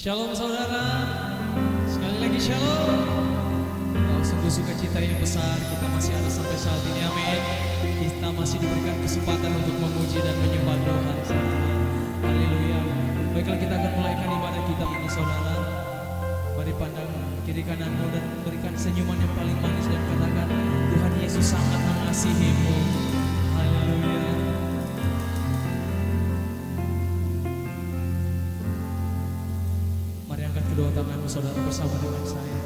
Shalom saudara, sekali lagi shalom. Oh, sungguh sukacita yang besar kita masih ada sampai saat ini, amin. Kita masih diberikan kesempatan untuk memuji dan menyembah Tuhan, saudara. Haleluya. Baiklah, kita akan mulaikan ibadah kita ini, saudara. Mari pandang kiri kananmu dan berikan senyuman yang paling manis dan katakan, Tuhan Yesus sangat mengasihimu. Haleluya. Kedua tanganmu saudara bersama dengan saya.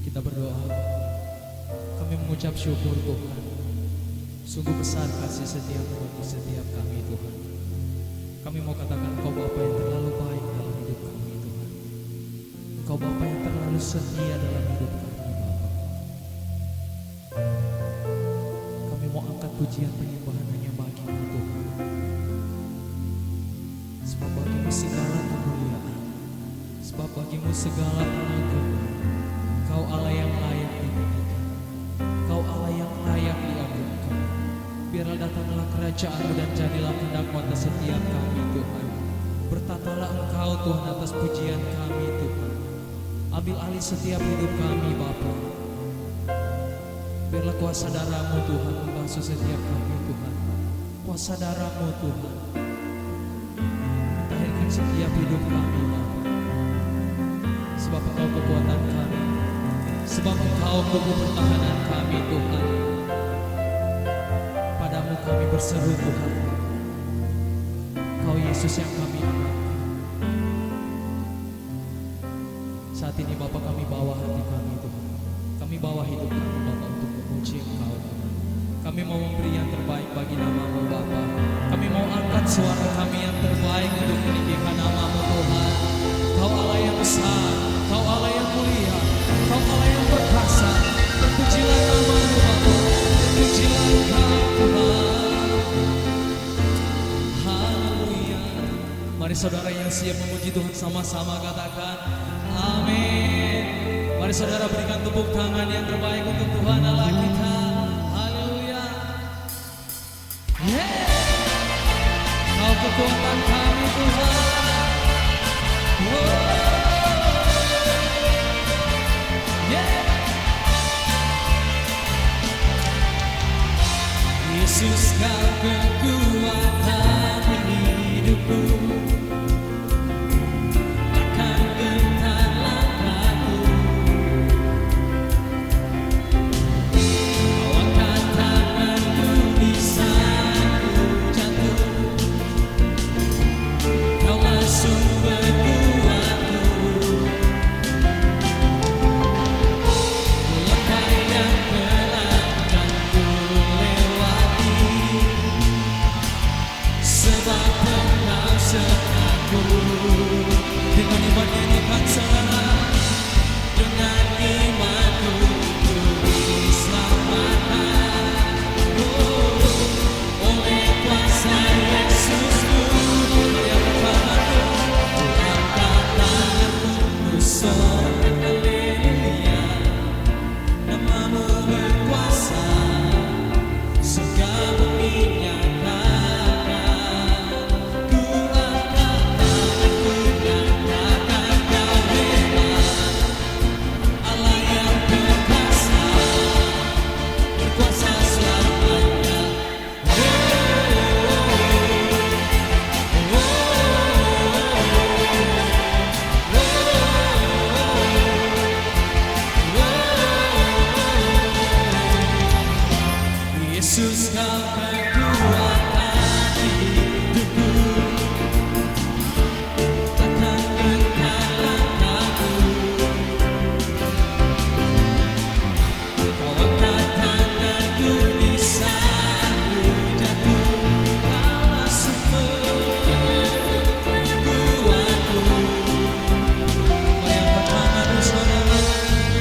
Kita berdoa. Kami mengucap syukur Tuhan. Sungguh besar kasih setiamu bagi setiap kami Tuhan. Kami mau katakan Engkau Bapa yang terlalu baik dalam hidup kami Tuhan. Engkau Bapa yang terlalu setia dalam hidup kami Bapa. Kami mau angkat pujian penyembahan hanya bagi-Mu Tuhan. Sebab bagi-Mu segala kemuliaan, sebab bagi-Mu segala pengagungan. Kau Allah yang layak dimuliakan, Kau Allah yang layak diagungkan. Biarlah datanglah kerajaan-Mu dan jadilah kehendak-Mu atas setiap kami Tuhan. Bertatalah Engkau Tuhan atas pujian kami Tuhan. Ambil alih setiap hidup kami Bapa. Biarlah kuasa darah-Mu Tuhan membasuh setiap kami Tuhan. Kuasa darah-Mu Tuhan setiap hidup kami Bapa. Sebab Engkau kekuatan kami, sebab Engkau kubu pertahanan kami Tuhan. Padamu kami berseru Tuhan, Kau Yesus yang kami anggap. Saat ini Bapa, kami bawa hati kami Tuhan, kami bawa hidup kami Bapa untuk memuji Engkau Tuhan. Kami mau memberi yang terbaik bagi nama-Mu Bapa. Kami mau angkat suara kami yang terbaik untuk meninggikan nama-Mu Tuhan. Kau Allah yang besar, Kau Allah yang mulia, Kau Allah yang perkasa. Pujilah nama-Mu Bapa, pujilah Engkau Tuhan. Haleluya. Mari saudara yang siap memuji Tuhan sama-sama katakan amin. Mari saudara berikan tepuk tangan yang terbaik untuk Tuhan Allah kita. Kau kekuatan kami Tuhan. Yesus, Kau kekuatan hidupku. Takkan gentar langkahku. Kau angkat tanganku di saat jatuh. Kaulah sumber kuatku. Langkah yang telah ku lewati, sebab Engkau sertaku. Dengan iman nyanyikan saudara, dengan imanku ku diselamatkan. Oleh kuasa Yesusku, yang berkata, angkat tanganku, sorak haleluya. Nama-Mu berkuasa, surga bumi nyatakan. Ku angkat tanganku, nyatakan Kau hebat. Allah yang perkasa, berkuasa selamanya. Yesus, Kau kekuatan hidupku. Takkan gentar langkahku. Kau angkat tanganku di saat ku jatuh. Kaulah sumber kuatku. Mari angkat tanganmu saudara.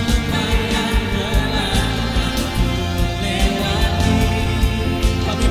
Langkah yang telah ku lewati. Kami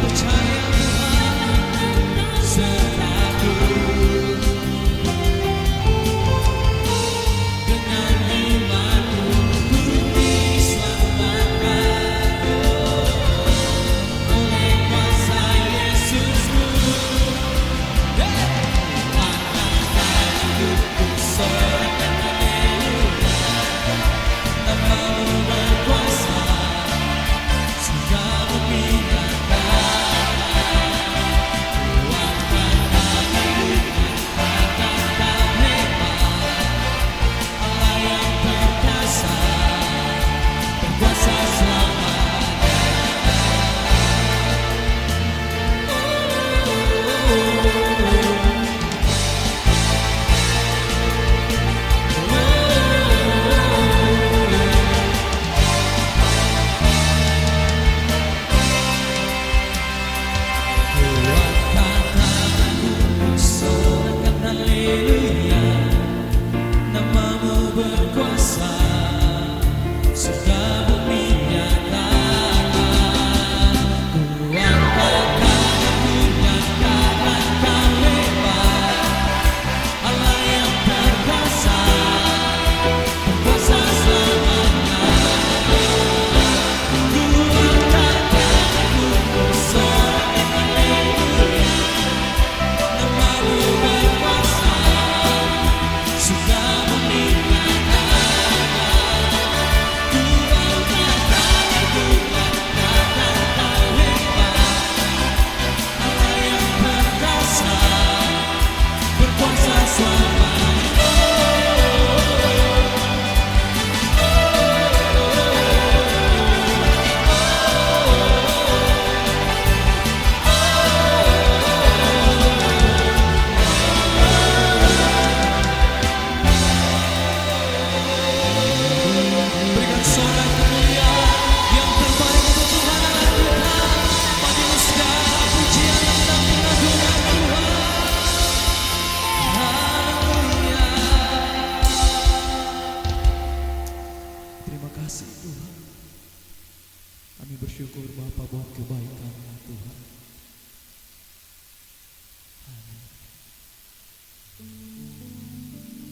bersyukur Bapa buat kebaikan-Mu Tuhan.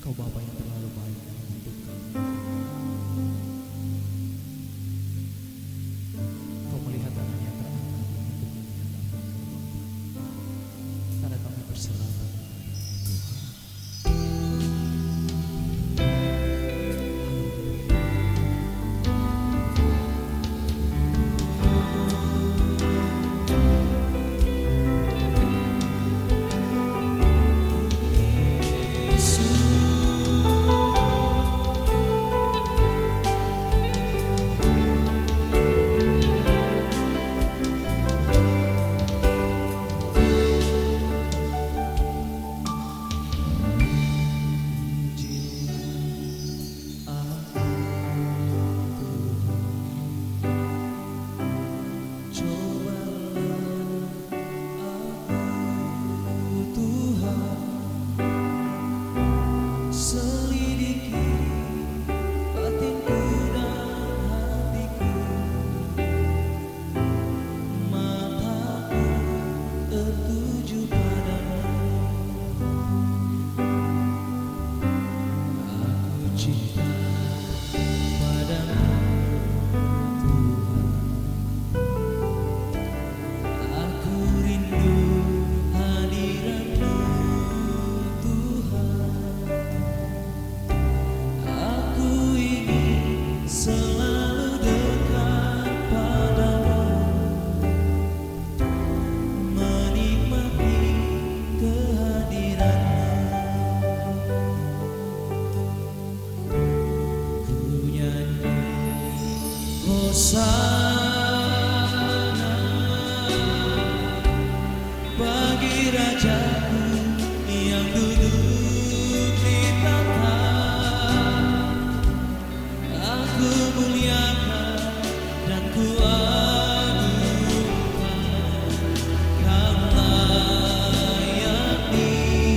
Kau Bapa yang terlalu baik dalam hidup kami. Kau melihat dan menyatakan kami untuk menyatakan Kau Bapa. Karena kami berserah pada Tuhan. Hosana bagi Rajaku yang duduk di tahta. Aku muliakan dan ku agungkan, Kau layak disembah.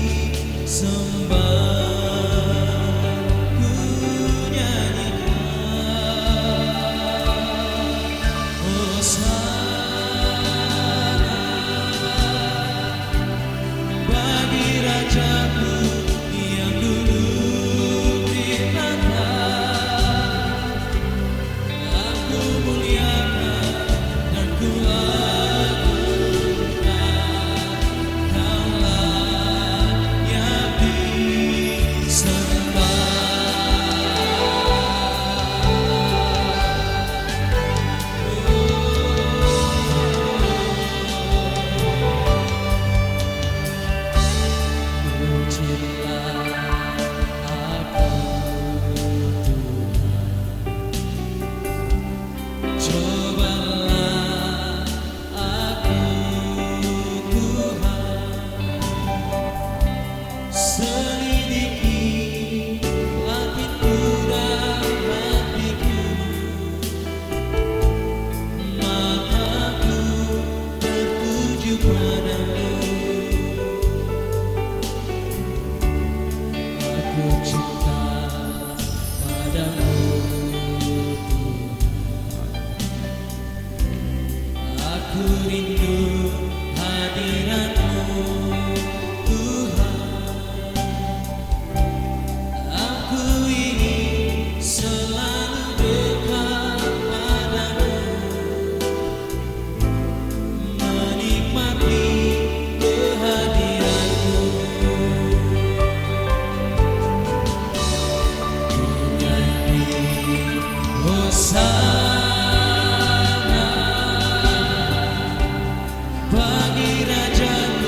Aku rindu hadirat-Mu Tuhan. Aku ingin selalu dekat padamu, menikmati kehadiran-Mu. Ku nyanyi Hosana bagi Raja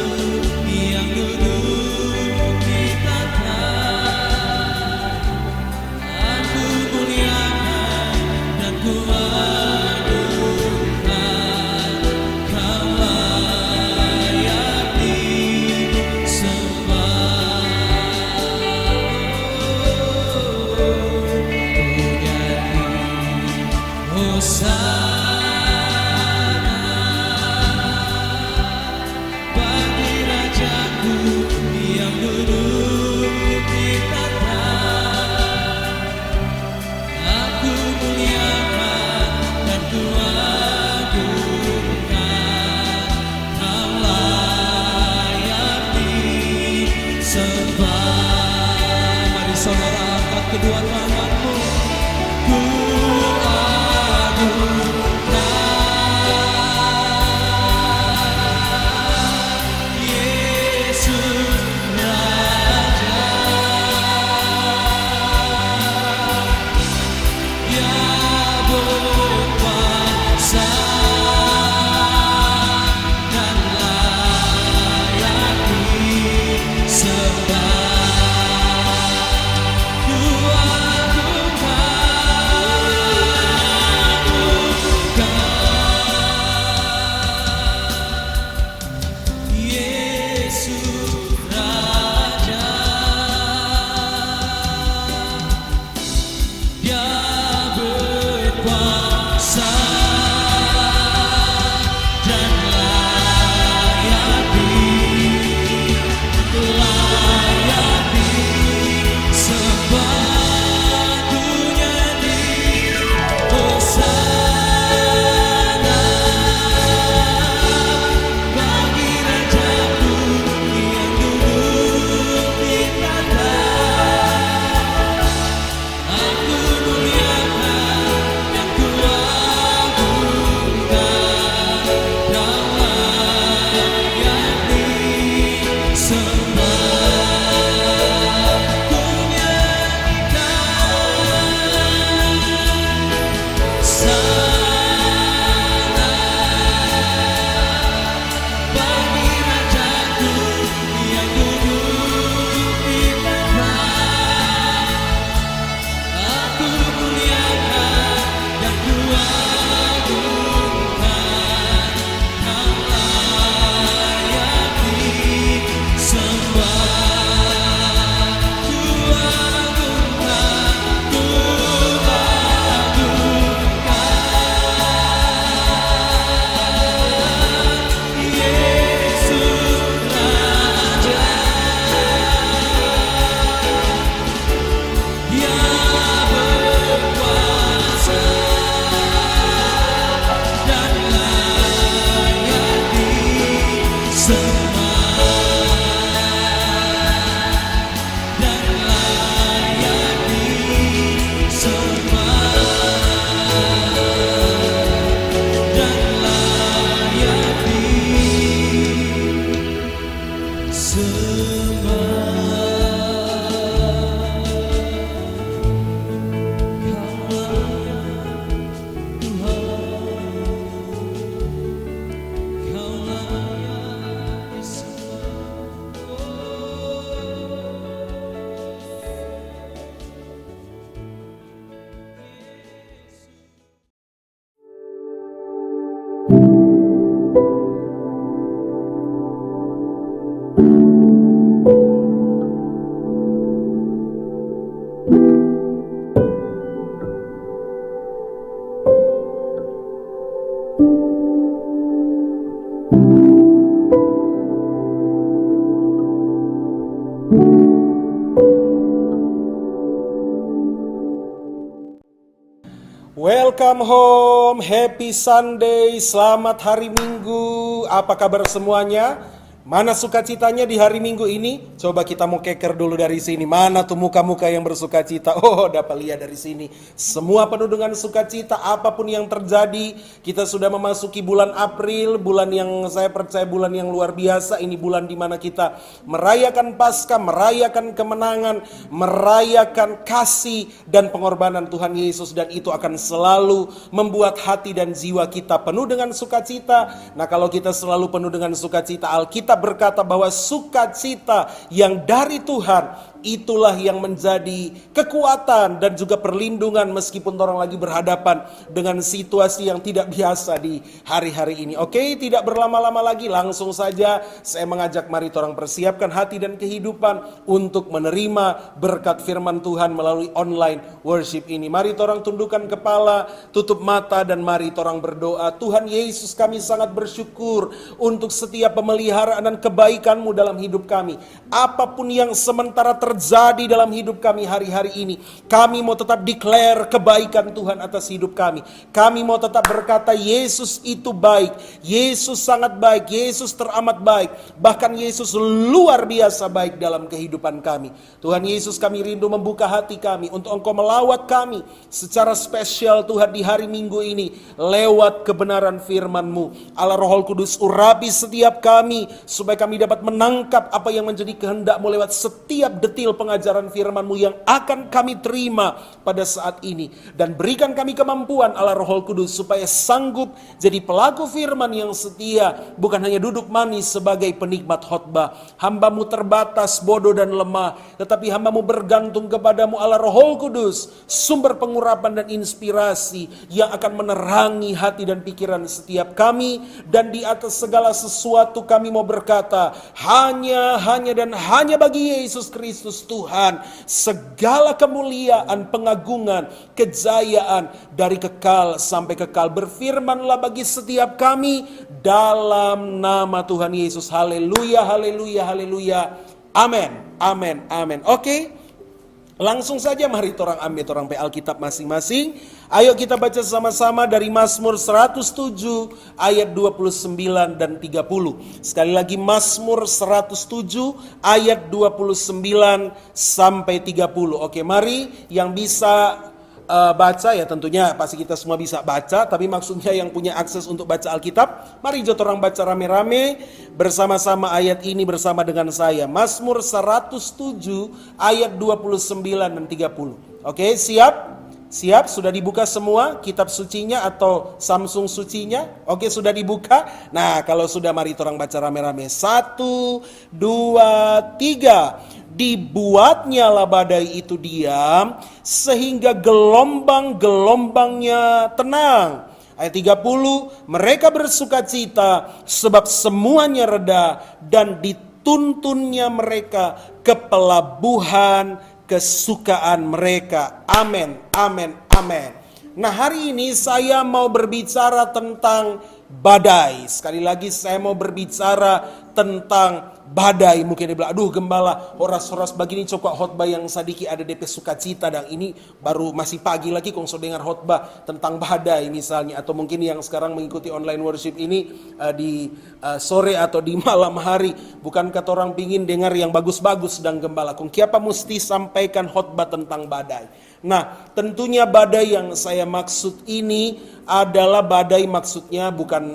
Welcome home, happy Sunday, selamat hari Minggu. Apa kabar semuanya? Mana sukacitanya di hari Minggu ini? Coba kita mau keker dulu dari sini. Mana tuh muka-muka yang bersukacita? Oh, dapat lihat dari sini. Semua penuh dengan sukacita, apapun yang terjadi. Kita sudah memasuki bulan April, bulan yang saya percaya bulan yang luar biasa. Ini bulan dimana kita merayakan Paskah, merayakan kemenangan, merayakan kasih dan pengorbanan Tuhan Yesus. Dan itu akan selalu membuat hati dan jiwa kita penuh dengan sukacita. Nah, kalau kita selalu penuh dengan sukacita, Alkitab berkata bahwa sukacita yang dari Tuhan itulah yang menjadi kekuatan dan juga perlindungan meskipun orang lagi berhadapan dengan situasi yang tidak biasa di hari-hari ini. Oke, tidak berlama-lama lagi, langsung saja saya mengajak mari orang persiapkan hati dan kehidupan untuk menerima berkat firman Tuhan melalui online worship ini. Mari orang tundukkan kepala, tutup mata dan mari orang berdoa. Tuhan Yesus, kami sangat bersyukur untuk setiap pemeliharaan dan kebaikan-Mu dalam hidup kami. Apapun yang sementara terjadi dalam hidup kami hari-hari ini, kami mau tetap declare kebaikan Tuhan atas hidup kami. Kami mau tetap berkata Yesus itu baik, Yesus sangat baik, Yesus teramat baik, bahkan Yesus luar biasa baik dalam kehidupan kami. Tuhan Yesus, kami rindu membuka hati kami untuk Engkau melawat kami secara spesial Tuhan di hari Minggu ini lewat kebenaran firman-Mu. Allah Roh Kudus, urapi setiap kami supaya kami dapat menangkap apa yang menjadi kehendak-Mu lewat setiap detil pengajaran firman-Mu yang akan kami terima pada saat ini. Dan berikan kami kemampuan Allah Roh Kudus supaya sanggup jadi pelaku firman yang setia, bukan hanya duduk manis sebagai penikmat khotbah. Hamba-Mu terbatas, bodoh dan lemah, tetapi hamba-Mu bergantung kepada-Mu Allah Roh Kudus, sumber pengurapan dan inspirasi yang akan menerangi hati dan pikiran setiap kami. Dan di atas segala sesuatu kami mau berkata, hanya dan hanya bagi Yesus Kristus Tuhan segala kemuliaan, pengagungan, kejayaan dari kekal sampai kekal. Berfirmanlah bagi setiap kami dalam nama Tuhan Yesus. Haleluya, haleluya, haleluya. Amin, amin, amin. Oke, langsung saja mari orang ambil orang Alkitab masing-masing. Ayo kita baca sama-sama dari Mazmur 107 ayat 29 dan 30. Sekali lagi Mazmur 107 ayat 29 sampai 30. Oke, mari yang bisa baca ya, tentunya pasti kita semua bisa baca, tapi maksudnya yang punya akses untuk baca Alkitab, mari jatuh orang baca rame-rame bersama-sama ayat ini bersama dengan saya. Mazmur 107 ayat 29 dan 30. Oke, siap? Siap? Sudah dibuka semua kitab sucinya atau Samsung sucinya? Oke, sudah dibuka. Nah, kalau sudah mari orang baca rame-rame. 1, 2, 3. Dibuatnya lah badai itu diam, sehingga gelombang-gelombangnya tenang. Ayat 30, mereka bersukacita sebab semuanya reda, dan dituntunnya mereka ke pelabuhan kesukaan mereka. Amin, amin, amin. Nah, hari ini saya mau berbicara tentang badai. Sekali lagi saya mau berbicara tentang badai. Mungkin dia bilang, aduh gembala, horas-horas begini coba khotbah yang sadiki ada DP sukacita, dan ini baru masih pagi lagi kong so dengar khotbah tentang badai misalnya. Atau mungkin yang sekarang mengikuti online worship ini di sore atau di malam hari, bukan kata orang pingin dengar yang bagus-bagus dan gembala, kong kiapa mesti sampaikan khotbah tentang badai. Nah, tentunya badai yang saya maksud ini adalah badai, maksudnya bukan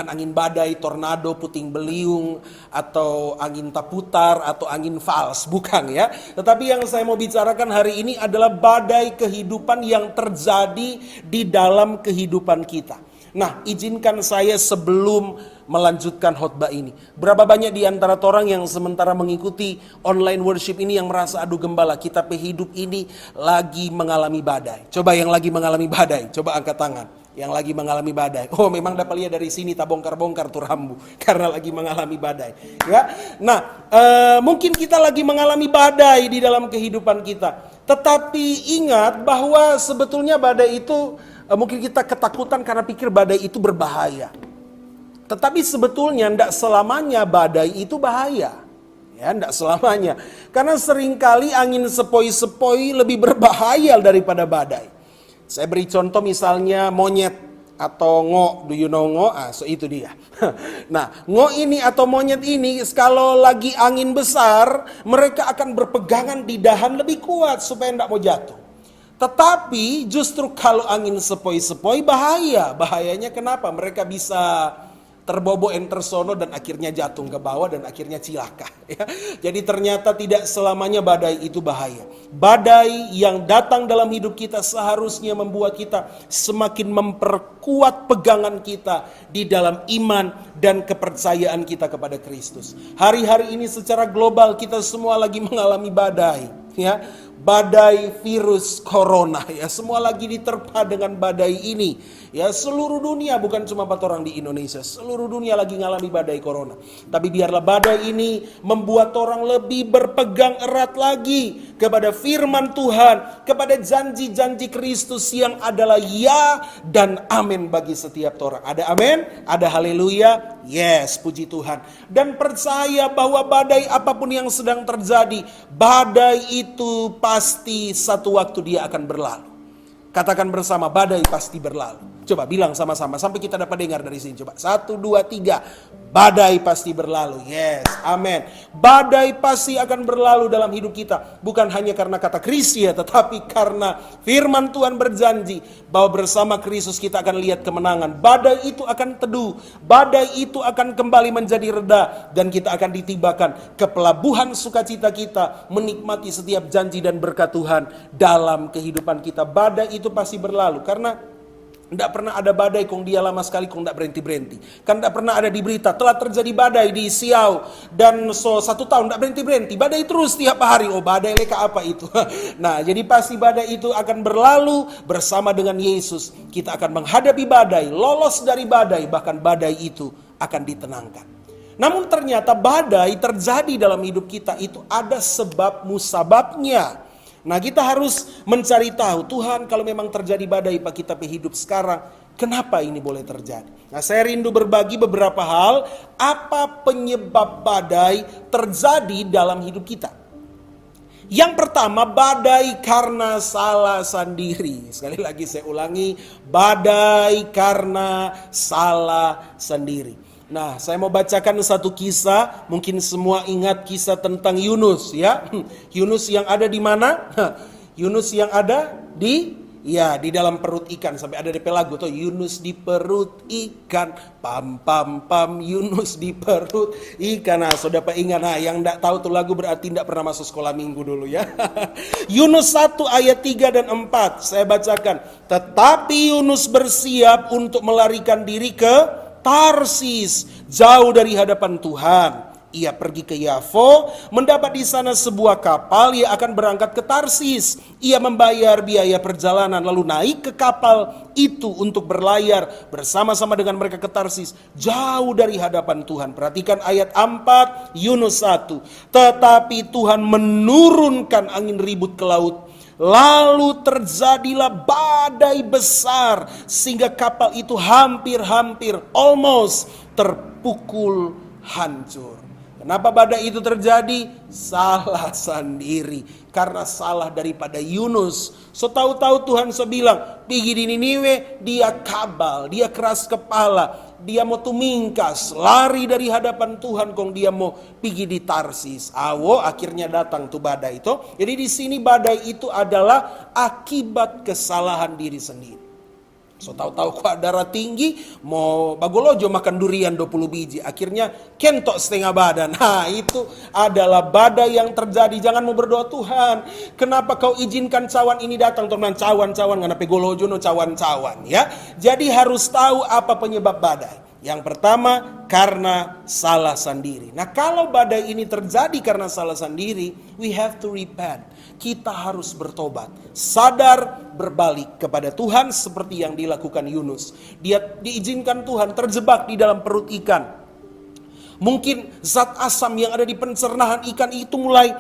angin badai, tornado, puting beliung, atau angin taputar, atau angin fals, bukan ya. Tetapi yang saya mau bicarakan hari ini adalah badai kehidupan yang terjadi di dalam kehidupan kita. Nah, izinkan saya sebelum melanjutkan khotbah ini, berapa banyak di antara orang yang sementara mengikuti online worship ini yang merasa, aduh gembala, kita hidup ini lagi mengalami badai. Coba yang lagi mengalami badai, coba angkat tangan. Yang lagi mengalami badai. Oh, memang dapat lihat dari sini tak bongkar-bongkar tuh rambu karena lagi mengalami badai. Ya, nah mungkin kita lagi mengalami badai di dalam kehidupan kita. Tetapi ingat bahwa sebetulnya badai itu mungkin kita ketakutan karena pikir badai itu berbahaya. Tetapi sebetulnya tidak selamanya badai itu bahaya. Ya, tidak selamanya. Karena seringkali angin sepoi-sepoi lebih berbahaya daripada badai. Saya beri contoh misalnya monyet atau ngo, do you know ngo? So itu dia. Nah, ngo ini atau monyet ini kalau lagi angin besar, mereka akan berpegangan di dahan lebih kuat supaya tidak mau jatuh. Tetapi justru kalau angin sepoi-sepoi bahayanya kenapa? Mereka bisa terbobo tersono dan akhirnya jatuh ke bawah dan akhirnya cilaka. Ya. Jadi ternyata tidak selamanya badai itu bahaya. Badai yang datang dalam hidup kita seharusnya membuat kita semakin memperkuat pegangan kita di dalam iman dan kepercayaan kita kepada Kristus. Hari-hari ini secara global kita semua lagi mengalami badai. Ya, badai virus corona, ya semua lagi diterpa dengan badai ini. Ya seluruh dunia, bukan cuma 4 orang di Indonesia, seluruh dunia lagi ngalami badai corona. Tapi biarlah badai ini membuat orang lebih berpegang erat lagi kepada firman Tuhan, kepada janji-janji Kristus yang adalah ya dan amin bagi setiap orang. Ada amin, ada haleluya, yes, puji Tuhan. Dan percaya bahwa badai apapun yang sedang terjadi, badai itu pasti satu waktu dia akan berlalu. Katakan bersama, badai pasti berlalu. Coba bilang sama-sama sampai kita dapat dengar dari sini. Coba 1, 2, 3. Badai pasti berlalu. Yes, amin. Badai pasti akan berlalu dalam hidup kita. Bukan hanya karena kata Kristus ya, tetapi karena firman Tuhan berjanji bahwa bersama Kristus kita akan lihat kemenangan. Badai itu akan teduh. Badai itu akan kembali menjadi reda. Dan kita akan ditibakan ke pelabuhan sukacita kita. Menikmati setiap janji dan berkat Tuhan dalam kehidupan kita. Badai itu pasti berlalu. Karena tidak pernah ada badai kong dia lama sekali kong tidak berhenti-berhenti. Kan tidak pernah ada di berita telah terjadi badai di Siau dan 1 tahun tidak berhenti-berhenti. Badai terus tiap hari. Oh, badai leka apa itu? Nah, jadi pasti badai itu akan berlalu bersama dengan Yesus. Kita akan menghadapi badai, lolos dari badai, bahkan badai itu akan ditenangkan. Namun ternyata badai terjadi dalam hidup kita itu ada sebab musababnya. Nah, kita harus mencari tahu, Tuhan kalau memang terjadi badai Pak kita hidup sekarang, kenapa ini boleh terjadi? Nah, saya rindu berbagi beberapa hal, apa penyebab badai terjadi dalam hidup kita. Yang pertama, badai karena salah sendiri. Sekali lagi saya ulangi, badai karena salah sendiri. Nah, saya mau bacakan satu kisah. Mungkin semua ingat kisah tentang Yunus ya. Yunus yang ada di mana? Yunus yang ada di dalam perut ikan. Sampai ada DP lagu tuh, Yunus di perut ikan. Pam pam pam, Yunus di perut ikan. Nah, sudah Pak ingat. Nah, yang enggak tahu tuh lagu berarti enggak pernah masuk sekolah minggu dulu ya. Yunus 1 ayat 3 dan 4. Saya bacakan. Tetapi Yunus bersiap untuk melarikan diri ke Tarsis, jauh dari hadapan Tuhan. Ia pergi ke Yafo, mendapat di sana sebuah kapal yang akan berangkat ke Tarsis. Ia membayar biaya perjalanan lalu naik ke kapal itu untuk berlayar bersama-sama dengan mereka ke Tarsis, jauh dari hadapan Tuhan. Perhatikan ayat 4 Yunus 1. Tetapi Tuhan menurunkan angin ribut ke laut. Lalu terjadilah badai besar sehingga kapal itu hampir almost terpukul hancur. Kenapa badai itu terjadi? Salah sendiri. Karena salah daripada Yunus. So tahu-tahu Tuhan bilang, pergi di Niniwe, dia kabal, dia keras kepala. Dia mau tumingkas, lari dari hadapan Tuhan, kong dia mau pergi di Tarsis. Akhirnya datang tuh badai itu. Jadi di sini badai itu adalah akibat kesalahan diri sendiri. So tahu-tahu kok darah tinggi, mau bagolojo makan durian 20 biji, akhirnya kentok setengah badan. Nah, itu adalah badai yang terjadi. Jangan mau berdoa, Tuhan, kenapa kau izinkan cawan ini datang? Teman cawan-cawan ngana pegolojo no cawan-cawan ya. Jadi harus tahu apa penyebab badai. Yang pertama, karena salah sendiri. Nah, kalau badai ini terjadi karena salah sendiri, we have to repent. Kita harus bertobat, sadar, berbalik kepada Tuhan seperti yang dilakukan Yunus. Dia diizinkan Tuhan terjebak di dalam perut ikan. Mungkin zat asam yang ada di pencernaan ikan itu mulai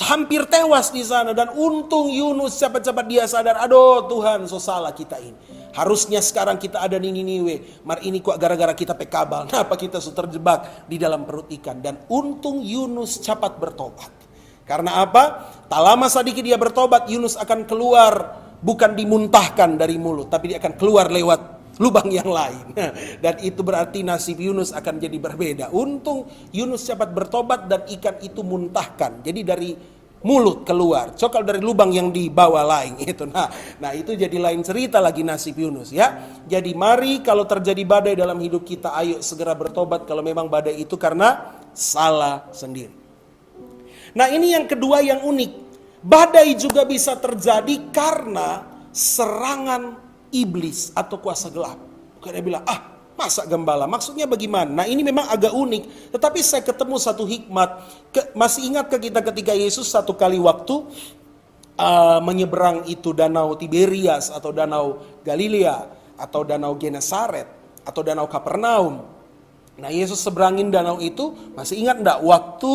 hampir tewas di sana. Dan untung Yunus cepat-cepat dia sadar, aduh Tuhan, so salah kita ini. Harusnya sekarang kita ada di Niniwe. Mar ini kok gara-gara kita pekabal. Kenapa kita terjebak di dalam perut ikan? Dan untung Yunus cepat bertobat. Karena apa? Tak lama sedikit dia bertobat, Yunus akan keluar, bukan dimuntahkan dari mulut, tapi dia akan keluar lewat lubang yang lain. Dan itu berarti nasib Yunus akan jadi berbeda. Untung Yunus cepat bertobat dan ikan itu muntahkan. Jadi dari mulut keluar, cokal dari lubang yang di bawah lain itu. Nah itu jadi lain cerita lagi nasib Yunus ya. Jadi mari kalau terjadi badai dalam hidup kita, ayo segera bertobat kalau memang badai itu karena salah sendiri. Nah ini yang kedua yang unik. Badai juga bisa terjadi karena serangan iblis atau kuasa gelap. Karena dia bilang, masa gembala? Maksudnya bagaimana? Nah ini memang agak unik. Tetapi saya ketemu satu hikmat. Masih ingat ke kita ketika Yesus satu kali waktu menyeberang itu danau Tiberias atau danau Galilea atau danau Genesaret atau danau Kapernaum. Nah Yesus seberangin danau itu, masih ingat enggak waktu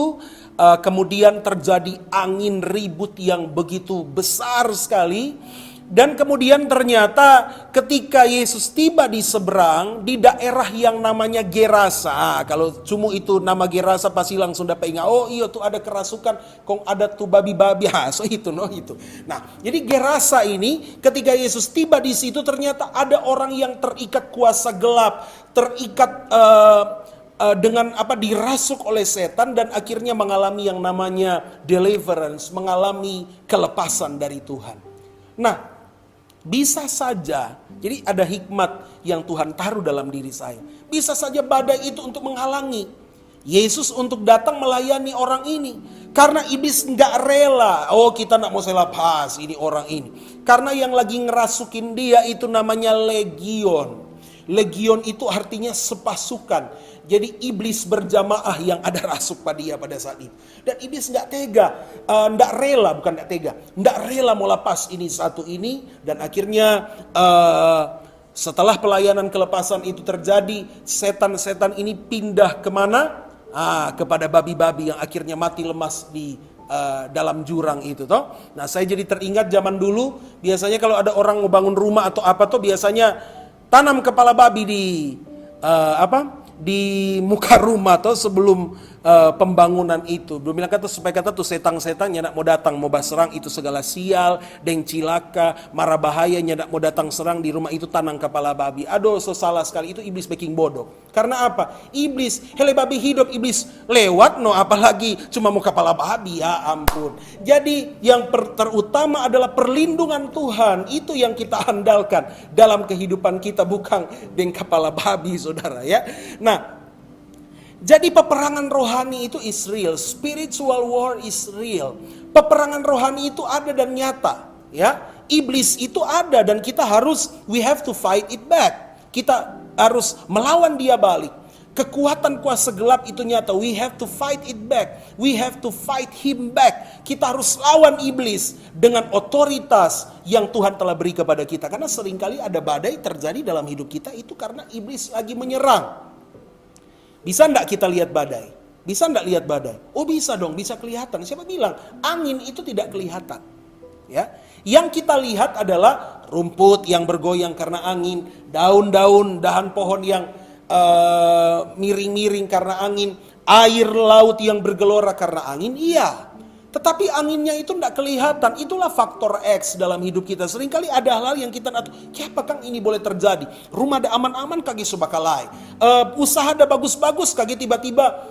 kemudian terjadi angin ribut yang begitu besar sekali. Dan kemudian ternyata ketika Yesus tiba di seberang, di daerah yang namanya Gerasa. Kalau cuma itu nama Gerasa pasti langsung dapat ingat, oh iya tuh ada kerasukan, kong ada tuh babi-babi, so itu no itu. Nah jadi Gerasa ini ketika Yesus tiba di situ ternyata ada orang yang terikat kuasa gelap, terikat dengan dirasuk oleh setan dan akhirnya mengalami yang namanya deliverance, mengalami kelepasan dari Tuhan. Nah bisa saja, jadi ada hikmat yang Tuhan taruh dalam diri saya. Bisa saja badai itu untuk menghalangi Yesus untuk datang melayani orang ini. Karena iblis nggak rela, kita nak mau saya lepas ini orang ini. Karena yang lagi ngerasukin dia itu namanya legion. Legion itu artinya sepasukan. Jadi iblis berjamaah yang ada rasuk pada dia pada saat itu. Dan iblis nggak tega, nggak rela mau lepas ini satu ini. Dan akhirnya setelah pelayanan kelepasan itu terjadi, setan-setan ini pindah kemana? Kepada babi-babi yang akhirnya mati lemas di dalam jurang itu toh. Nah saya jadi teringat zaman dulu, biasanya kalau ada orang mau bangun rumah atau apa tuh biasanya tanam kepala babi di muka rumah atau sebelum pembangunan itu. Belum bilang kata supaya kata tuh setang-setangnya nak mau datang mau serang itu segala sial, deng cilaka, marah bahayanya nak mau datang serang di rumah itu tanam kepala babi. Aduh so salah sekali, itu iblis bikin bodoh. Karena apa? Iblis, hele babi hidup, iblis lewat apalagi cuma mau kepala babi, ya ampun. Jadi yang terutama adalah perlindungan Tuhan, itu yang kita andalkan dalam kehidupan kita, bukan deng kepala babi saudara ya. Nah jadi peperangan rohani itu is real, spiritual war is real. Peperangan rohani itu ada dan nyata, ya. Iblis itu ada dan we have to fight it back. Kita harus melawan dia balik. Kekuatan kuasa gelap itu nyata, we have to fight it back. We have to fight him back. Kita harus lawan iblis dengan otoritas yang Tuhan telah beri kepada kita. Karena seringkali ada badai terjadi dalam hidup kita itu karena iblis lagi menyerang. Bisa enggak kita lihat badai? Bisa enggak lihat badai? Oh bisa dong, bisa kelihatan. Siapa bilang? Angin itu tidak kelihatan. Ya, yang kita lihat adalah rumput yang bergoyang karena angin, daun-daun, dahan pohon yang miring-miring karena angin, air laut yang bergelora karena angin, iya. Tetapi anginnya itu tidak kelihatan. Itulah faktor X dalam hidup kita. Seringkali ada hal yang kita apakah ini boleh terjadi? Rumah ada aman-aman kaki subakalai. Usaha ada bagus-bagus kaki tiba-tiba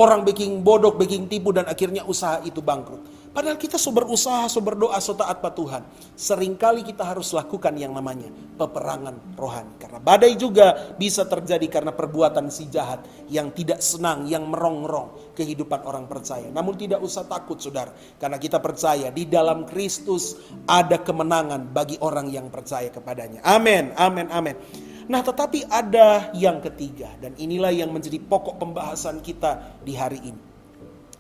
orang bikin bodoh, bikin tipu dan akhirnya usaha itu bangkrut. Padahal kita berusaha, berdoa, taat pada Tuhan. Seringkali kita harus lakukan yang namanya peperangan rohani. Karena badai juga bisa terjadi karena perbuatan si jahat yang tidak senang, yang merongrong kehidupan orang percaya. Namun tidak usah takut saudara. Karena kita percaya di dalam Kristus ada kemenangan bagi orang yang percaya kepadanya. Amin, amin, amin. Nah tetapi ada yang ketiga. Dan inilah yang menjadi pokok pembahasan kita di hari ini.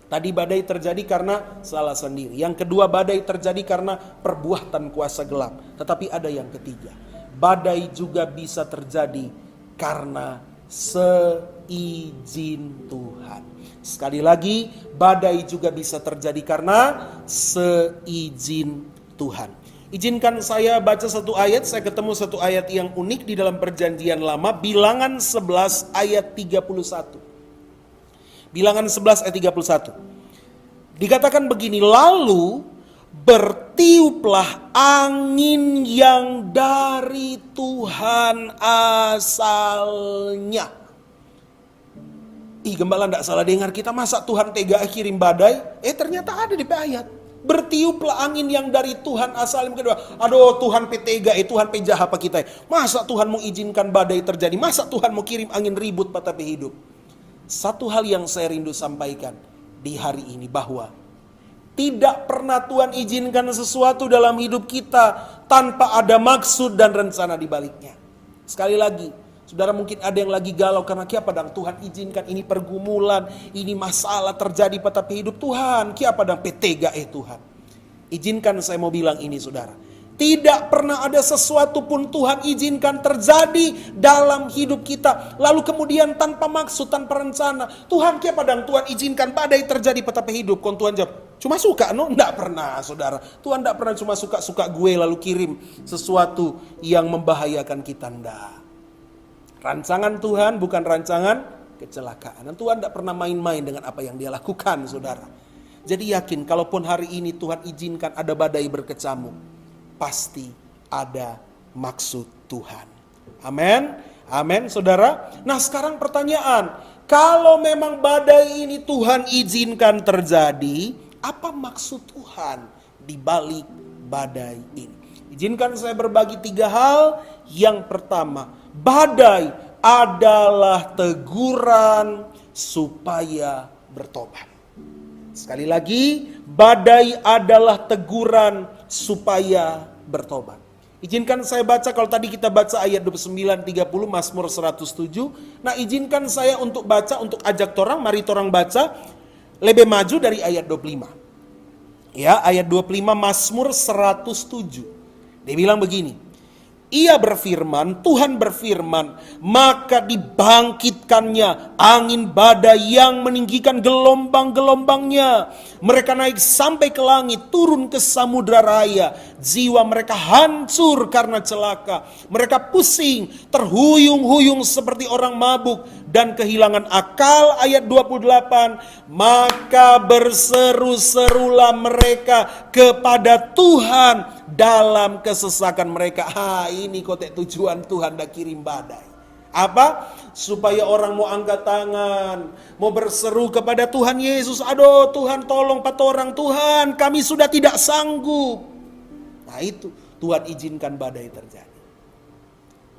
Tadi badai terjadi karena salah sendiri. Yang kedua badai terjadi karena perbuatan kuasa gelap. Tetapi ada yang ketiga. Badai juga bisa terjadi karena seizin Tuhan. Sekali lagi, badai juga bisa terjadi karena seizin Tuhan. Izinkan saya baca satu ayat. Saya ketemu satu ayat yang unik di dalam Perjanjian Lama. Bilangan 11 ayat 31. Bilangan 11 ayat 31. Dikatakan begini, lalu bertiuplah angin yang dari Tuhan asalnya. Ih, gembala enggak salah dengar kita, masa Tuhan tega kirim badai? Ternyata ada di ayat. Bertiuplah angin yang dari Tuhan asalnya. Kedua, aduh Tuhan petega, Tuhan pejahat apa kita? Masa Tuhan mau izinkan badai terjadi? Masa Tuhan mau kirim angin ribut pada hidup? Satu hal yang saya rindu sampaikan di hari ini, bahwa tidak pernah Tuhan izinkan sesuatu dalam hidup kita tanpa ada maksud dan rencana di baliknya. Sekali lagi, saudara mungkin ada yang lagi galau karena kia padang Tuhan izinkan ini pergumulan, ini masalah terjadi pada hidup Tuhan. Kia padang petega Tuhan. Izinkan saya mau bilang ini saudara. Tidak pernah ada sesuatu pun Tuhan izinkan terjadi dalam hidup kita, lalu kemudian tanpa maksud, tanpa rencana. Tuhan kia padang Tuhan izinkan badai terjadi pada hidup. Kon Tuhan jawab, cuma suka no? Enggak pernah saudara. Tuhan enggak pernah cuma suka-suka gue lalu kirim sesuatu yang membahayakan kita. Enggak. Rancangan Tuhan bukan rancangan kecelakaan. Dan Tuhan tidak pernah main-main dengan apa yang dia lakukan saudara. Jadi yakin kalaupun hari ini Tuhan izinkan ada badai berkecamuk, pasti ada maksud Tuhan. Amin. Amin saudara. Nah sekarang pertanyaan, kalau memang badai ini Tuhan izinkan terjadi, apa maksud Tuhan di balik badai ini? Izinkan saya berbagi 3 hal. Yang pertama, badai adalah teguran supaya bertobat. Sekali lagi, badai adalah teguran supaya bertobat. Izinkan saya baca, kalau tadi kita baca ayat 29-30 Mazmur 107. Nah izinkan saya untuk baca, untuk ajak torang, mari torang baca lebih maju dari ayat 25. Ya, ayat 25 Mazmur 107. Dia bilang begini, Ia berfirman, Tuhan berfirman, maka dibangkitkannya angin badai yang meninggikan gelombang-gelombangnya. Mereka naik sampai ke langit, turun ke samudra raya. Jiwa mereka hancur karena celaka. Mereka pusing, terhuyung-huyung seperti orang mabuk dan kehilangan akal. Ayat 28, maka berseru-serulah mereka kepada Tuhan dalam kesesakan mereka. Ini kotek tujuan Tuhan dah kirim badai. Apa? Supaya orang mau angkat tangan, mau berseru kepada Tuhan Yesus. Aduh Tuhan tolong orang, Tuhan kami sudah tidak sanggup. Nah itu Tuhan izinkan badai terjadi.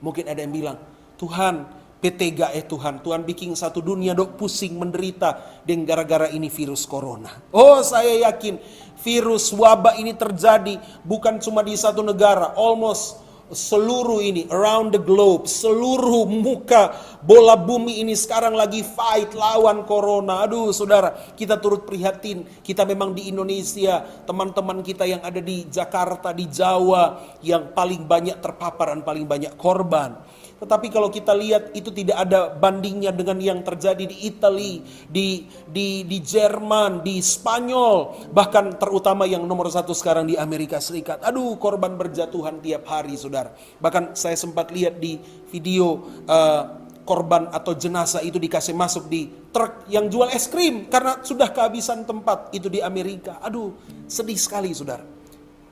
Mungkin ada yang bilang, Tuhan petega Tuhan, Tuhan bikin satu dunia dok pusing menderita dengan gara-gara ini virus corona. Oh saya yakin virus wabah ini terjadi bukan cuma di satu negara, almost seluruh ini, around the globe, seluruh muka bola bumi ini sekarang lagi fight lawan corona. Aduh saudara, kita turut prihatin. Kita memang di Indonesia, teman-teman kita yang ada di Jakarta, di Jawa, yang paling banyak terpapar dan paling banyak korban. Tetapi kalau kita lihat itu tidak ada bandingnya dengan yang terjadi di Italia, di Jerman, di Spanyol, bahkan terutama yang nomor 1 sekarang di Amerika Serikat. Aduh, korban berjatuhan tiap hari, saudara. Bahkan saya sempat lihat di video korban atau jenazah itu dikasih masuk di truk yang jual es krim karena sudah kehabisan tempat, itu di Amerika. Aduh, sedih sekali, saudara.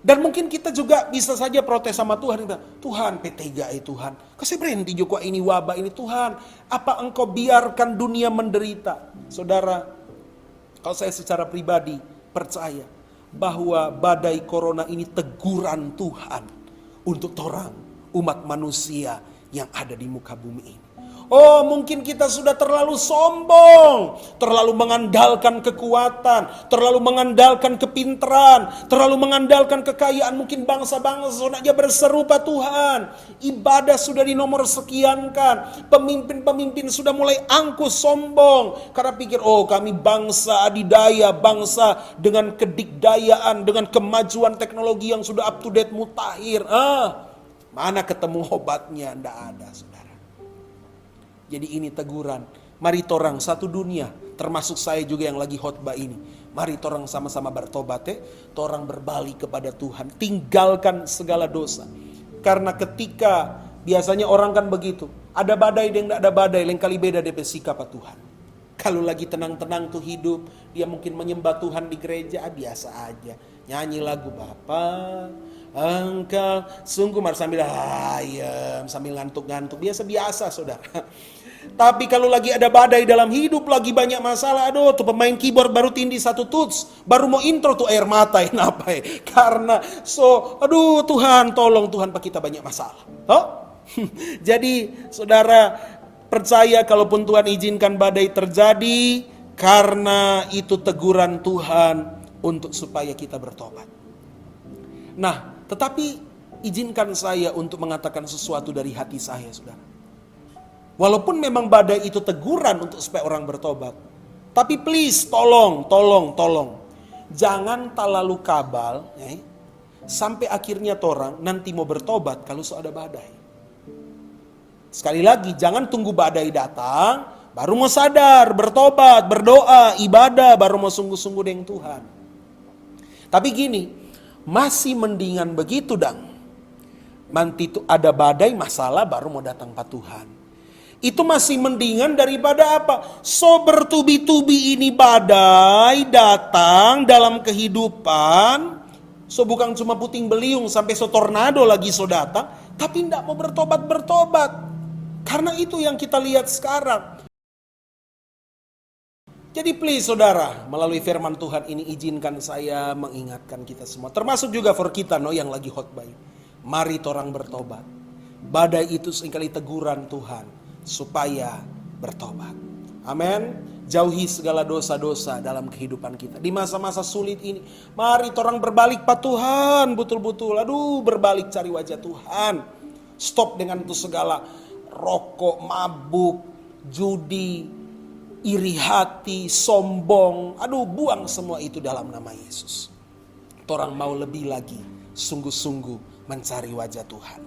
Dan mungkin kita juga bisa saja protes sama Tuhan. Tuhan petega Tuhan. Kasih berhenti juga ini wabah ini Tuhan. Apa engkau biarkan dunia menderita? Saudara, kalau saya secara pribadi percaya bahwa badai corona ini teguran Tuhan untuk orang umat manusia yang ada di muka bumi ini. Oh mungkin kita sudah terlalu sombong, terlalu mengandalkan kekuatan, terlalu mengandalkan kepintaran, terlalu mengandalkan kekayaan. Mungkin bangsa-bangsa sudah berseru Pak Tuhan, ibadah sudah di nomor sekian kan, pemimpin-pemimpin sudah mulai angkuh sombong, karena pikir oh kami bangsa adidaya, bangsa dengan kedikdayaan, dengan kemajuan teknologi yang sudah up to date mutakhir. Mana ketemu obatnya? Tidak ada, saudara. Jadi ini teguran. Mari torang satu dunia, termasuk saya juga yang lagi khotbah ini. Mari torang sama-sama bertobat, torang berbalik kepada Tuhan, tinggalkan segala dosa. Karena ketika biasanya orang kan begitu, ada badai dan tidak ada badai, lain kali beda DP sikap Tuhan. Kalau lagi tenang-tenang tuh hidup, dia mungkin menyembah Tuhan di gereja, biasa aja. Nyanyi lagu Bapa, Engkau sungguh sambil ayam, sambil ngantuk-ngantuk, biasa-biasa saudara. Tapi kalau lagi ada badai dalam hidup, lagi banyak masalah, aduh tuh pemain keyboard baru tindih satu tuts, baru mau intro tuh air mata, kenapa ya? Karena aduh Tuhan tolong, Tuhan pak kita banyak masalah. Oh? Jadi saudara percaya kalaupun Tuhan izinkan badai terjadi, karena itu teguran Tuhan untuk supaya kita bertobat. Nah, tetapi izinkan saya untuk mengatakan sesuatu dari hati saya, saudara. Walaupun memang badai itu teguran untuk supaya orang bertobat, tapi please tolong. Jangan terlalu kabal, ya, sampai akhirnya orang nanti mau bertobat kalau ada badai. Sekali lagi, jangan tunggu badai datang, baru mau sadar, bertobat, berdoa, ibadah, baru mau sungguh-sungguh dengan Tuhan. Tapi gini, masih mendingan begitu dang. Nanti itu ada badai, masalah, baru mau datang Pak Tuhan. Itu masih mendingan daripada apa? Bertubi-tubi ini badai datang dalam kehidupan. Bukan cuma puting beliung sampai tornado lagi datang, tapi tidak mau bertobat. Karena itu yang kita lihat sekarang. Jadi please saudara, melalui firman Tuhan ini izinkan saya mengingatkan kita semua. Termasuk juga for kita yang lagi khotbah. Mari orang bertobat. Badai itu seringkali teguran Tuhan supaya bertobat. Amin. Jauhi segala dosa-dosa dalam kehidupan kita. Di masa-masa sulit ini, mari orang berbalik Pak Tuhan, betul-betul. Aduh, berbalik cari wajah Tuhan. Stop dengan itu segala rokok, mabuk, judi, iri hati, sombong. Aduh, buang semua itu dalam nama Yesus. Orang mau lebih lagi sungguh-sungguh mencari wajah Tuhan.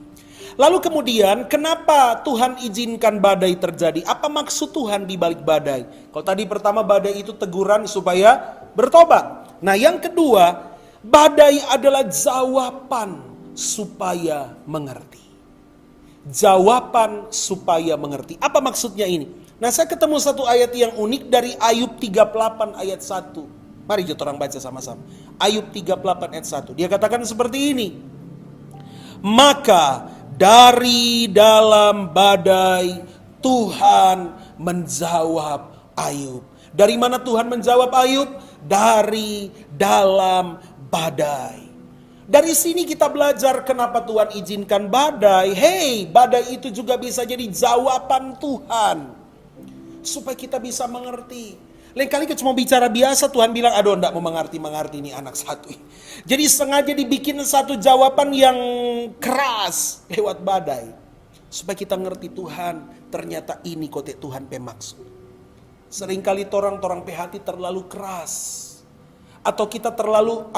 Lalu kemudian kenapa Tuhan izinkan badai terjadi? Apa maksud Tuhan di balik badai? Kalau tadi pertama badai itu teguran supaya bertobat. Nah yang kedua, badai adalah jawaban supaya mengerti. Jawaban supaya mengerti. Apa maksudnya ini? Nah saya ketemu satu ayat yang unik dari Ayub 38 ayat 1. Mari kita orang baca sama-sama. Ayub 38 ayat 1. Dia katakan seperti ini. Maka dari dalam badai Tuhan menjawab Ayub. Dari mana Tuhan menjawab Ayub? Dari dalam badai. Dari sini kita belajar kenapa Tuhan izinkan badai. Hey, badai itu juga bisa jadi jawaban Tuhan. Supaya kita bisa mengerti. Lain kali kita cuma bicara biasa, Tuhan bilang, aduh enggak mau mengerti ini anak satu. Jadi sengaja dibikin satu jawaban yang keras lewat badai. Supaya kita ngerti Tuhan, ternyata ini kote Tuhan pemaksud. Seringkali orang hati terlalu keras. Atau kita terlalu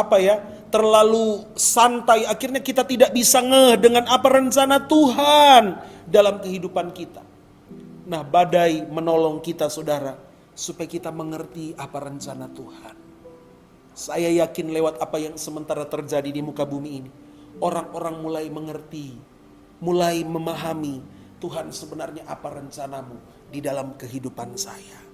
terlalu santai, akhirnya kita tidak bisa ngeh dengan apa rencana Tuhan dalam kehidupan kita. Nah badai menolong kita saudara, supaya kita mengerti apa rencana Tuhan. Saya yakin lewat apa yang sementara terjadi di muka bumi ini, orang-orang mulai mengerti, mulai memahami Tuhan sebenarnya apa rencanamu di dalam kehidupan saya.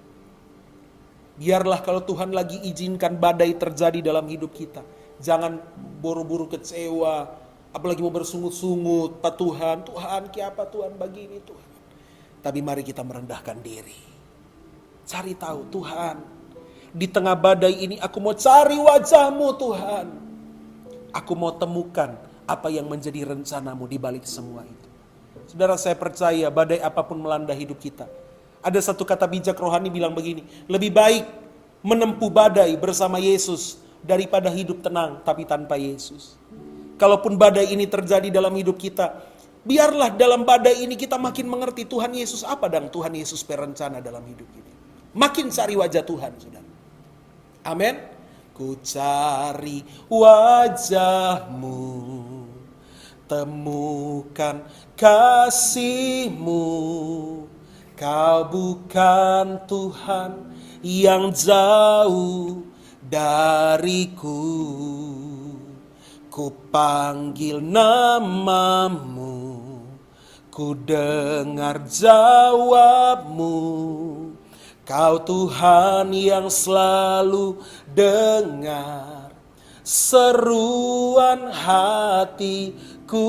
Biarlah kalau Tuhan lagi izinkan badai terjadi dalam hidup kita, jangan buru-buru kecewa, apalagi mau bersungut-sungut, Pak Tuhan, kiapa Tuhan begini Tuhan. Tapi mari kita merendahkan diri. Cari tahu Tuhan, di tengah badai ini aku mau cari wajah-Mu Tuhan. Aku mau temukan apa yang menjadi rencanamu di balik semua itu. Saudara saya percaya badai apapun melanda hidup kita. Ada satu kata bijak rohani bilang begini, lebih baik menempuh badai bersama Yesus daripada hidup tenang tapi tanpa Yesus. Kalaupun badai ini terjadi dalam hidup kita, biarlah dalam badai ini kita makin mengerti Tuhan Yesus apa dan Tuhan Yesus berencana dalam hidup kita. Makin cari wajah Tuhan, saudara. Amin. Ku cari wajah-Mu, temukan kasih-Mu. Kau bukan Tuhan yang jauh dariku. Ku panggil namamu, ku dengar jawabmu. Kau Tuhan yang selalu dengar seruan hatiku.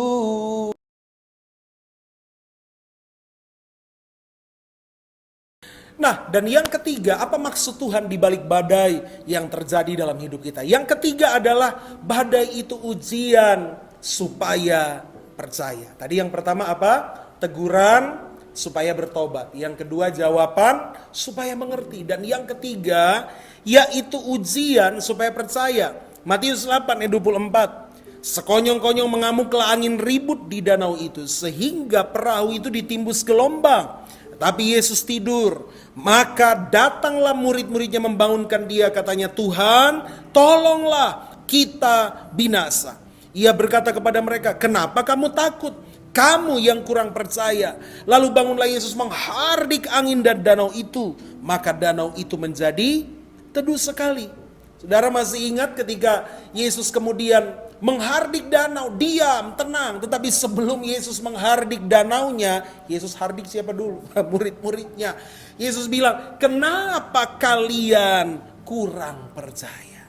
Nah, dan yang ketiga, apa maksud Tuhan di balik badai yang terjadi dalam hidup kita? Yang ketiga adalah badai itu ujian supaya percaya. Tadi yang pertama apa? Teguran supaya bertobat. Yang kedua jawaban supaya mengerti. Dan yang ketiga yaitu ujian supaya percaya. Matius 8 ayat 24. Sekonyong-konyong mengamuklah angin ribut di danau itu sehingga perahu itu ditimbus gelombang. Tapi Yesus tidur. Maka datanglah murid-muridnya membangunkan dia, katanya, Tuhan, tolonglah, kita binasa. Ia berkata kepada mereka, kenapa kamu takut? Kamu yang kurang percaya. Lalu bangunlah Yesus menghardik angin dan danau itu. Maka danau itu menjadi teduh sekali. Saudara masih ingat ketika Yesus kemudian menghardik danau, diam, tenang. Tetapi sebelum Yesus menghardik danaunya, Yesus hardik siapa dulu? Murid-muridnya. Yesus bilang, kenapa kalian kurang percaya?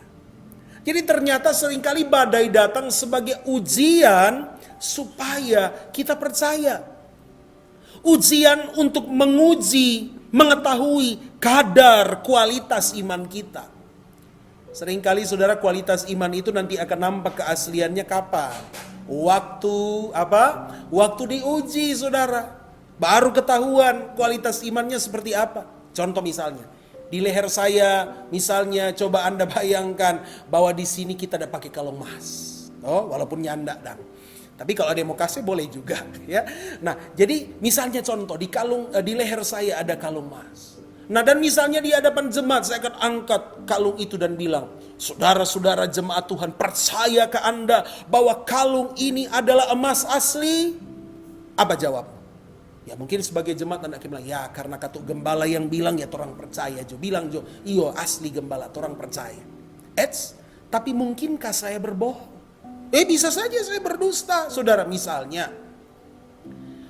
Jadi ternyata seringkali badai datang sebagai ujian supaya kita percaya. Ujian untuk menguji, mengetahui kadar kualitas iman kita. Seringkali saudara, kualitas iman itu nanti akan nampak keasliannya kapan? Waktu apa? Waktu diuji, saudara. Baru ketahuan kualitas imannya seperti apa. Contoh misalnya, di leher saya misalnya, coba Anda bayangkan bahwa di sini kita ada pakai kalung emas. Oh, walaupun nyanda dang. Tapi kalau ada yang mau kasih boleh juga, ya. Nah, jadi misalnya contoh di leher saya ada kalung emas. Nah, dan misalnya di hadapan jemaat saya akan angkat kalung itu dan bilang, saudara-saudara jemaat Tuhan, percaya ke Anda bahwa kalung ini adalah emas asli? Apa jawab? Ya mungkin sebagai jemaat Anda akan bilang, ya karena katuk gembala yang bilang ya orang percaya jo. Bilang jo, iyo asli gembala, orang percaya. Tapi mungkinkah saya berbohong? Bisa saja saya berdusta. Saudara, misalnya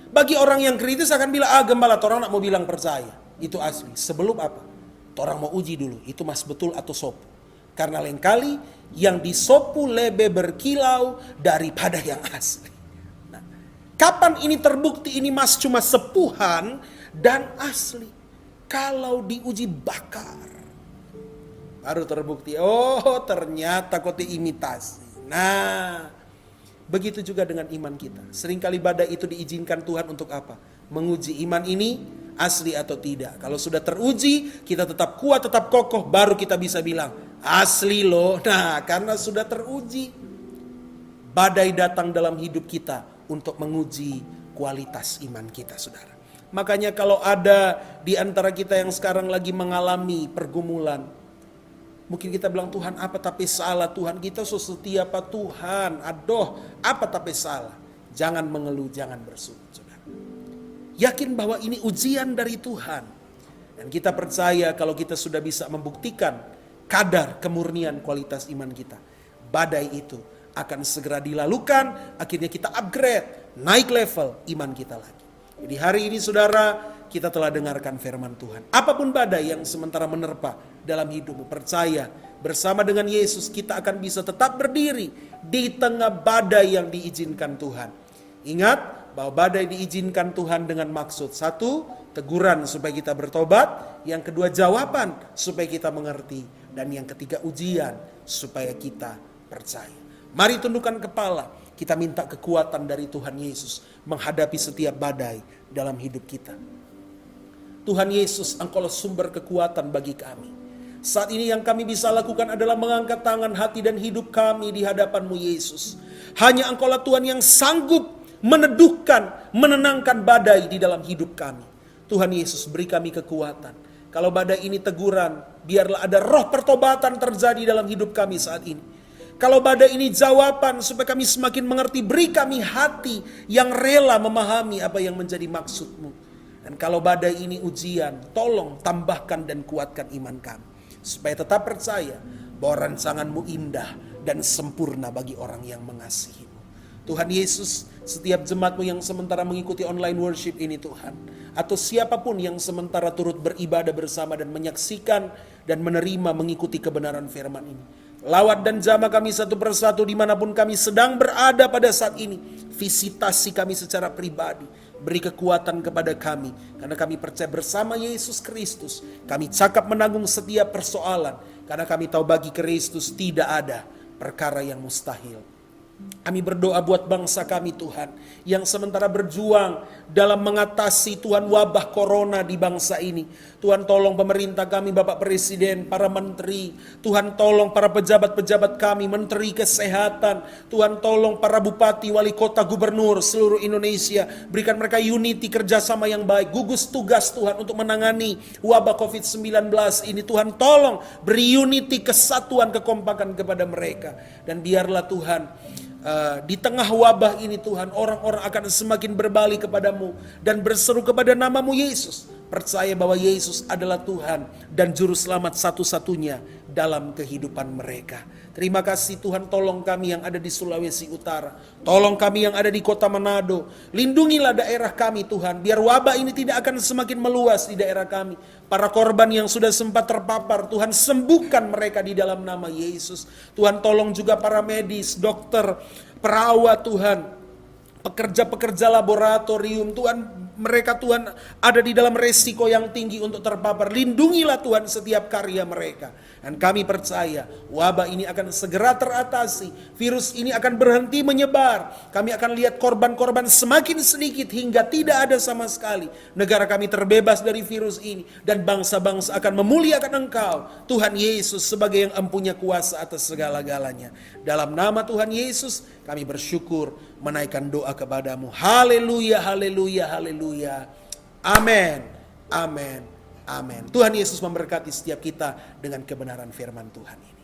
bagi orang yang kritis akan bilang, gembala, orang nak mau bilang percaya. Itu asli. Sebelum apa? Orang mau uji dulu, itu mas betul atau sopu. Karena lain kali yang disopu lebih berkilau daripada yang asli. Nah, kapan ini terbukti ini mas cuma sepuhan dan asli? Kalau diuji bakar, baru terbukti. Oh, ternyata kok imitasi. Nah, begitu juga dengan iman kita. Seringkali badai itu diizinkan Tuhan untuk apa? Menguji iman ini asli atau tidak. Kalau sudah teruji, kita tetap kuat, tetap kokoh, baru kita bisa bilang, asli loh. Nah, karena sudah teruji. Badai datang dalam hidup kita untuk menguji kualitas iman kita, saudara. Makanya kalau ada di antara kita yang sekarang lagi mengalami pergumulan, mungkin kita bilang, Tuhan apa tapi salah? Tuhan kita so setia Pak Tuhan. Aduh, apa tapi salah? Jangan mengeluh, jangan bersungut, saudara. Yakin bahwa ini ujian dari Tuhan. Dan kita percaya kalau kita sudah bisa membuktikan kadar kemurnian kualitas iman kita, badai itu akan segera dilalukan. Akhirnya kita upgrade, naik level iman kita lagi. Jadi hari ini saudara, kita telah dengarkan firman Tuhan. Apapun badai yang sementara menerpa dalam hidupmu, percaya bersama dengan Yesus kita akan bisa tetap berdiri di tengah badai yang diizinkan Tuhan. Ingat bahwa badai diizinkan Tuhan dengan maksud. Satu, teguran supaya kita bertobat. Yang kedua, jawaban supaya kita mengerti. Dan yang ketiga, ujian supaya kita percaya. Mari tundukkan kepala. Kita minta kekuatan dari Tuhan Yesus menghadapi setiap badai dalam hidup kita. Tuhan Yesus, Engkaulah sumber kekuatan bagi kami. Saat ini yang kami bisa lakukan adalah mengangkat tangan, hati dan hidup kami di hadapan-Mu Yesus. Hanya Engkaulah Tuhan yang sanggup meneduhkan, menenangkan badai di dalam hidup kami. Tuhan Yesus, beri kami kekuatan. Kalau badai ini teguran, biarlah ada roh pertobatan terjadi dalam hidup kami saat ini. Kalau badai ini jawaban supaya kami semakin mengerti, beri kami hati yang rela memahami apa yang menjadi maksud-Mu. Dan kalau badai ini ujian, tolong tambahkan dan kuatkan iman kami. Supaya tetap percaya bahwa rancangan-Mu indah dan sempurna bagi orang yang mengasihi-Mu. Tuhan Yesus, setiap jemaat-Mu yang sementara mengikuti online worship ini Tuhan, atau siapapun yang sementara turut beribadah bersama dan menyaksikan dan menerima mengikuti kebenaran firman ini. Lawat dan jamah kami satu persatu dimanapun kami sedang berada pada saat ini. Visitasi kami secara pribadi. Beri kekuatan kepada kami. Karena kami percaya bersama Yesus Kristus. Kami cakap menanggung setiap persoalan. Karena kami tahu bagi Kristus tidak ada perkara yang mustahil. Kami berdoa buat bangsa kami Tuhan, yang sementara berjuang dalam mengatasi Tuhan wabah corona di bangsa ini. Tuhan tolong pemerintah kami, Bapak Presiden, para menteri. Tuhan tolong para pejabat-pejabat kami, Menteri Kesehatan. Tuhan tolong para bupati, wali kota, gubernur seluruh Indonesia. Berikan mereka unity, kerjasama yang baik. Gugus tugas Tuhan untuk menangani wabah COVID-19 ini. Tuhan tolong beri unity, kesatuan, kekompakan kepada mereka. Dan biarlah Tuhan, di tengah wabah ini Tuhan, orang-orang akan semakin berbalik kepadamu dan berseru kepada namamu Yesus. Percaya bahwa Yesus adalah Tuhan dan Juru Selamat satu-satunya dalam kehidupan mereka. Terima kasih Tuhan, tolong kami yang ada di Sulawesi Utara. Tolong kami yang ada di kota Manado. Lindungilah daerah kami Tuhan, biar wabah ini tidak akan semakin meluas di daerah kami. Para korban yang sudah sempat terpapar, Tuhan sembuhkan mereka di dalam nama Yesus. Tuhan tolong juga para medis, dokter, perawat Tuhan, pekerja-pekerja laboratorium Tuhan, mereka Tuhan ada di dalam resiko yang tinggi untuk terpapar. Lindungilah Tuhan setiap karya mereka. Dan kami percaya wabah ini akan segera teratasi. Virus ini akan berhenti menyebar. Kami akan lihat korban-korban semakin sedikit hingga tidak ada sama sekali. Negara kami terbebas dari virus ini. Dan bangsa-bangsa akan memuliakan Engkau, Tuhan Yesus, sebagai yang empunya kuasa atas segala-galanya. Dalam nama Tuhan Yesus kami bersyukur, menaikkan doa kepadamu. Haleluya, haleluya, haleluya. Amin, amin, amin. Tuhan Yesus memberkati setiap kita dengan kebenaran firman Tuhan ini.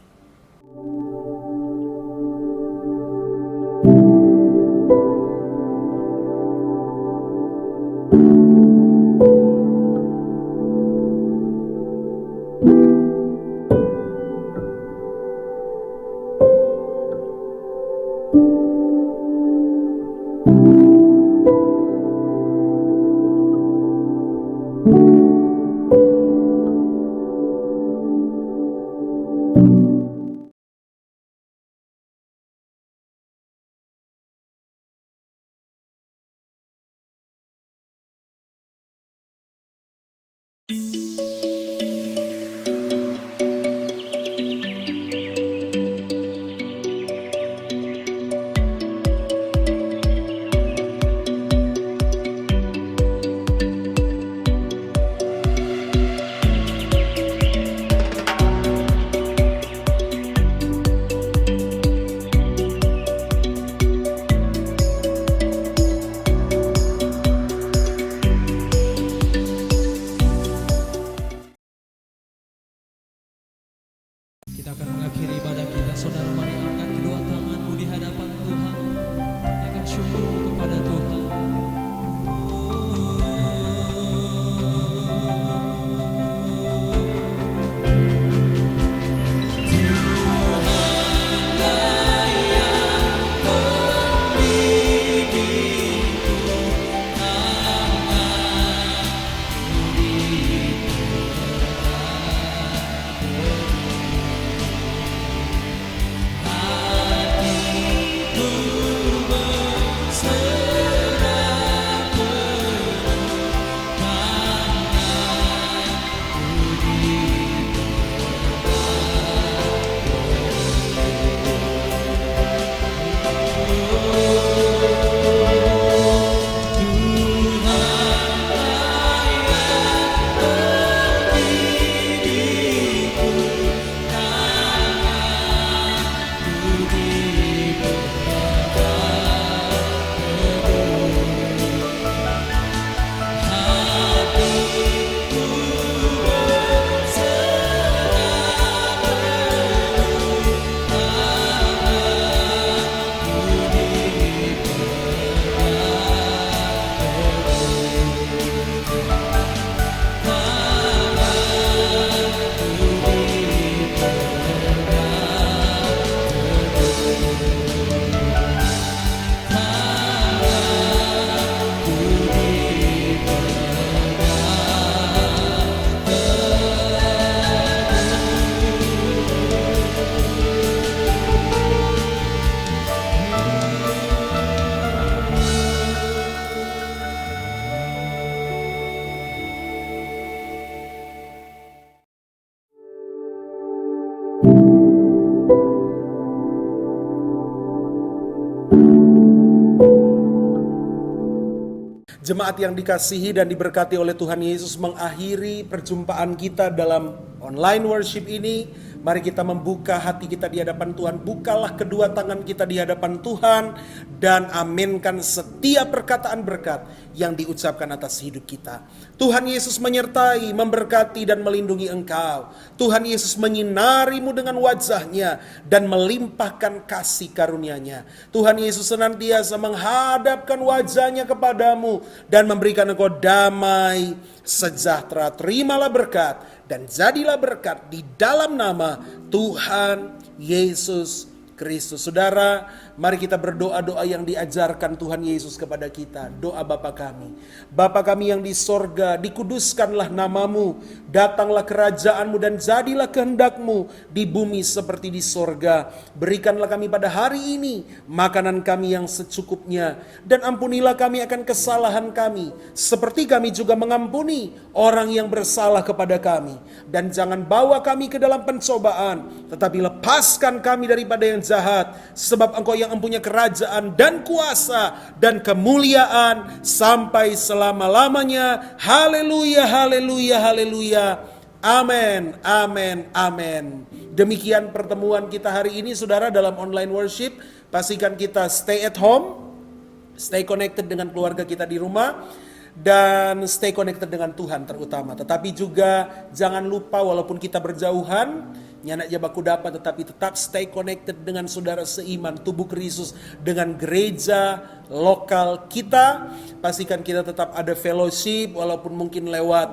Jemaat yang dikasihi dan diberkati oleh Tuhan Yesus, mengakhiri perjumpaan kita dalam online worship ini. Mari kita membuka hati kita di hadapan Tuhan. Bukalah kedua tangan kita di hadapan Tuhan dan aminkan setiap perkataan berkat yang diucapkan atas hidup kita. Tuhan Yesus menyertai, memberkati dan melindungi engkau. Tuhan Yesus menyinarimu dengan wajah-Nya dan melimpahkan kasih karunia-Nya. Tuhan Yesus senantiasa menghadapkan wajah-Nya kepadamu dan memberikan engkau damai sejahtera. Terimalah berkat dan jadilah berkat di dalam nama Tuhan Yesus Kristus. Saudara, mari kita berdoa-doa yang diajarkan Tuhan Yesus kepada kita. Doa Bapa kami. Bapa kami yang di sorga, dikuduskanlah namamu, datanglah kerajaanmu dan jadilah kehendakmu di bumi seperti di sorga. Berikanlah kami pada hari ini makanan kami yang secukupnya, dan ampunilah kami akan kesalahan kami, seperti kami juga mengampuni orang yang bersalah kepada kami. Dan jangan bawa kami ke dalam pencobaan, tetapi lepaskan kami daripada yang jahat, sebab Engkau yang mempunyai kerajaan dan kuasa dan kemuliaan sampai selama-lamanya. Haleluya, haleluya, haleluya. Amin, amin, amin. Demikian pertemuan kita hari ini, saudara, dalam online worship. Pastikan kita stay at home, stay connected dengan keluarga kita di rumah, dan stay connected dengan Tuhan terutama. Tetapi juga jangan lupa, walaupun kita berjauhan, nyanak jabaku dapat, tetapi tetap stay connected dengan saudara seiman, tubuh Kristus, dengan gereja lokal kita. Pastikan kita tetap ada fellowship, walaupun mungkin lewat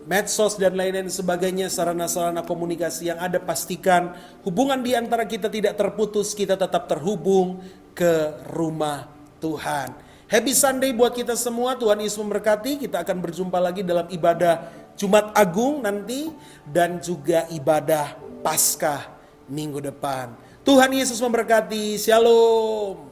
medsos dan lain-lain sebagainya, sarana-sarana komunikasi yang ada. Pastikan hubungan di antara kita tidak terputus, kita tetap terhubung ke rumah Tuhan. Happy Sunday buat kita semua. Tuhan Yesus memberkati. Kita akan berjumpa lagi dalam ibadah Jumat Agung nanti, dan juga ibadah Paskah minggu depan. Tuhan Yesus memberkati. Shalom.